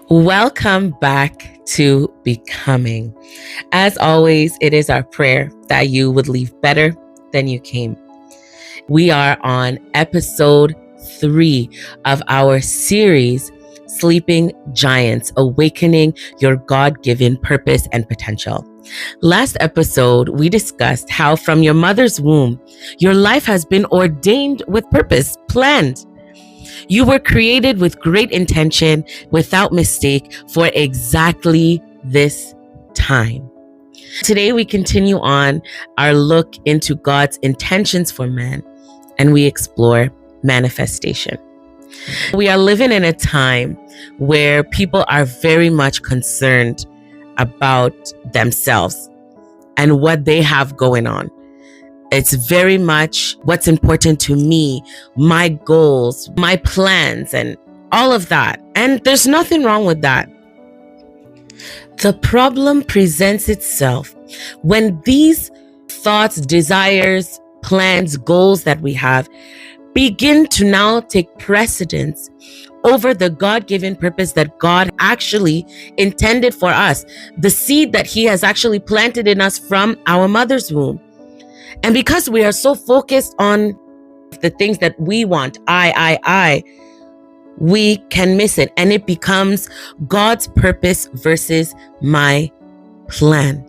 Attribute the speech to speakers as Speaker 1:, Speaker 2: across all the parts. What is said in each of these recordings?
Speaker 1: Welcome back to Becoming. As always, it is our prayer that you would leave better than you came. We are on episode 3 of our series, Sleeping Giants, Awakening Your God-Given Purpose and Potential. Last episode, we discussed how from your mother's womb, your life has been ordained with purpose, planned. You were created with great intention, without mistake, for exactly this time. Today, we continue on our look into God's intentions for man, and we explore manifestation. We are living in a time where people are very much concerned about themselves and what they have going on. It's very much what's important to me, my goals, my plans, and all of that. And there's nothing wrong with that. The problem presents itself when these thoughts, desires, plans, goals that we have begin to now take precedence over the God-given purpose that God actually intended for us, the seed that He has actually planted in us from our mother's womb. And because we are so focused on the things that we want, we can miss it. And it becomes God's purpose versus my plan.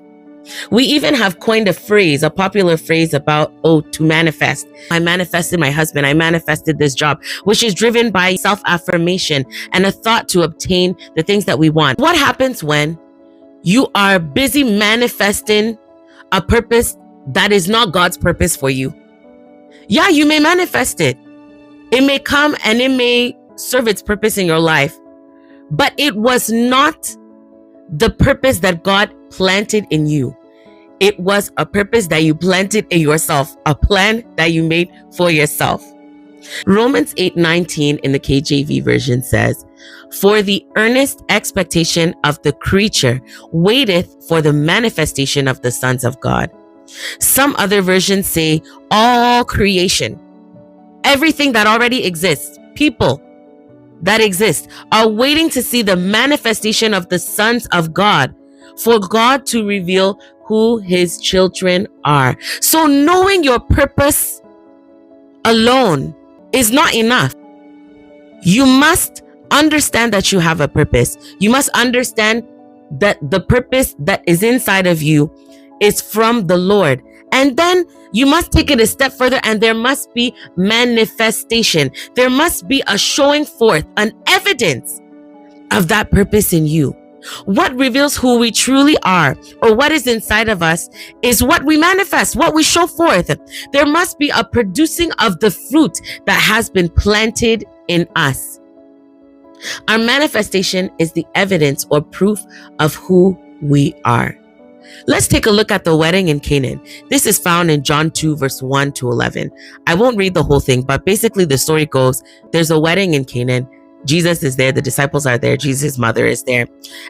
Speaker 1: We even have coined a phrase, a popular phrase about, to manifest. I manifested my husband. I manifested this job, which is driven by self-affirmation and a thought to obtain the things that we want. What happens when you are busy manifesting a purpose that is not God's purpose for you? Yeah, you may manifest it. It may come and it may serve its purpose in your life, but it was not the purpose that God planted in you. It was a purpose that you planted in yourself, a plan that you made for yourself. Romans 8:19 in the KJV version says, "For the earnest expectation of the creature waiteth for the manifestation of the sons of God." Some other versions say all creation, everything that already exists, people that exist, are waiting to see the manifestation of the sons of God, for God to reveal who His children are. So knowing your purpose alone is not enough. You must understand that you have a purpose. You must understand that the purpose that is inside of you is from the Lord. And then you must take it a step further, and there must be manifestation. There must be a showing forth, an evidence of that purpose in you. What reveals who we truly are, or what is inside of us, is what we manifest, what we show forth. There must be a producing of the fruit that has been planted in us. Our manifestation is the evidence or proof of who we are. Let's take a look at the wedding in Canaan. This is found in John 2, verse 1 to 11. I won't read the whole thing, but basically the story goes, there's a wedding in Canaan. Jesus is there. The disciples are there. Jesus' mother is there.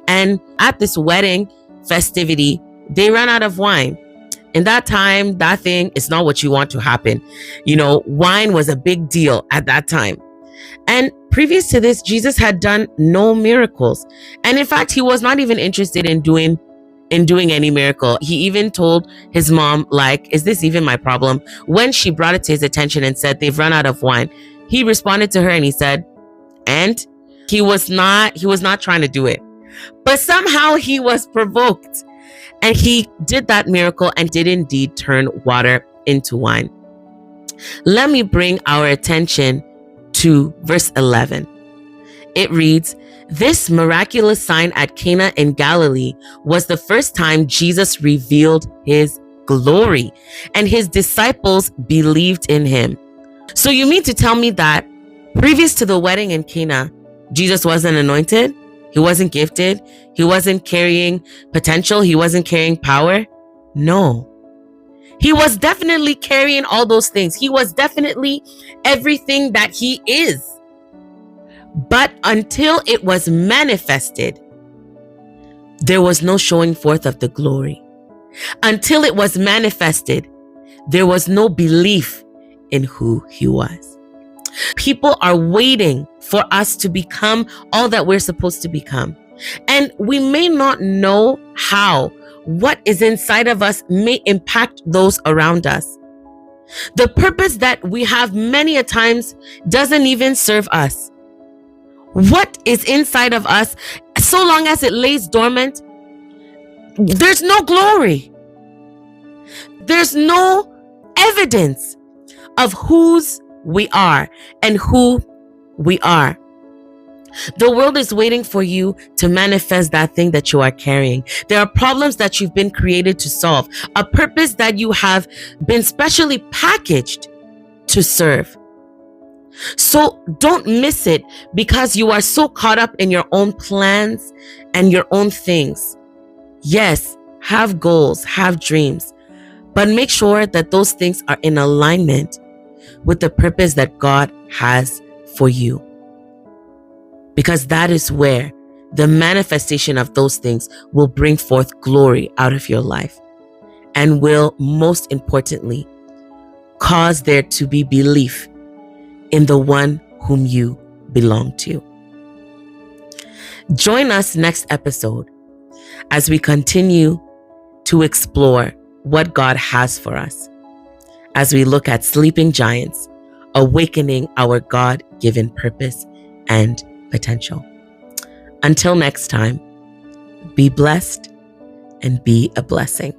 Speaker 1: And at this wedding festivity, they run out of wine. In that time, that thing is not what you want to happen. Wine was a big deal at that time. And previous to this, Jesus had done no miracles. And in fact, He was not even interested in doing any miracle. He even told his mom, is this even my problem? When she brought it to his attention and said, they've run out of wine, he responded to her and he said, and he was not trying to do it. But somehow he was provoked, and he did that miracle and did indeed turn water into wine. Let me bring our attention to verse 11. It reads, "This miraculous sign at Cana in Galilee was the first time Jesus revealed His glory, and His disciples believed in Him." So you mean to tell me that previous to the wedding in Cana, Jesus wasn't anointed? He wasn't gifted? He wasn't carrying potential? He wasn't carrying power? No. He was definitely carrying all those things. He was definitely everything that He is. But until it was manifested, there was no showing forth of the glory. Until it was manifested, there was no belief in who He was. People are waiting for us to become all that we're supposed to become. And we may not know how what is inside of us may impact those around us. The purpose that we have many a times doesn't even serve us. What is inside of us, so long as it lays dormant, there's no glory. There's no evidence of whose we are and who we are. The world is waiting for you to manifest that thing that you are carrying. There are problems that you've been created to solve, a purpose that you have been specially packaged to serve. So don't miss it because you are so caught up in your own plans and your own things. Yes, have goals, have dreams, but make sure that those things are in alignment with the purpose that God has for you. Because that is where the manifestation of those things will bring forth glory out of your life and will, most importantly, cause there to be belief in the one whom you belong to. Join us next episode as we continue to explore what God has for us, as we look at sleeping giants, awakening our God-given purpose and potential. Until next time, be blessed and be a blessing.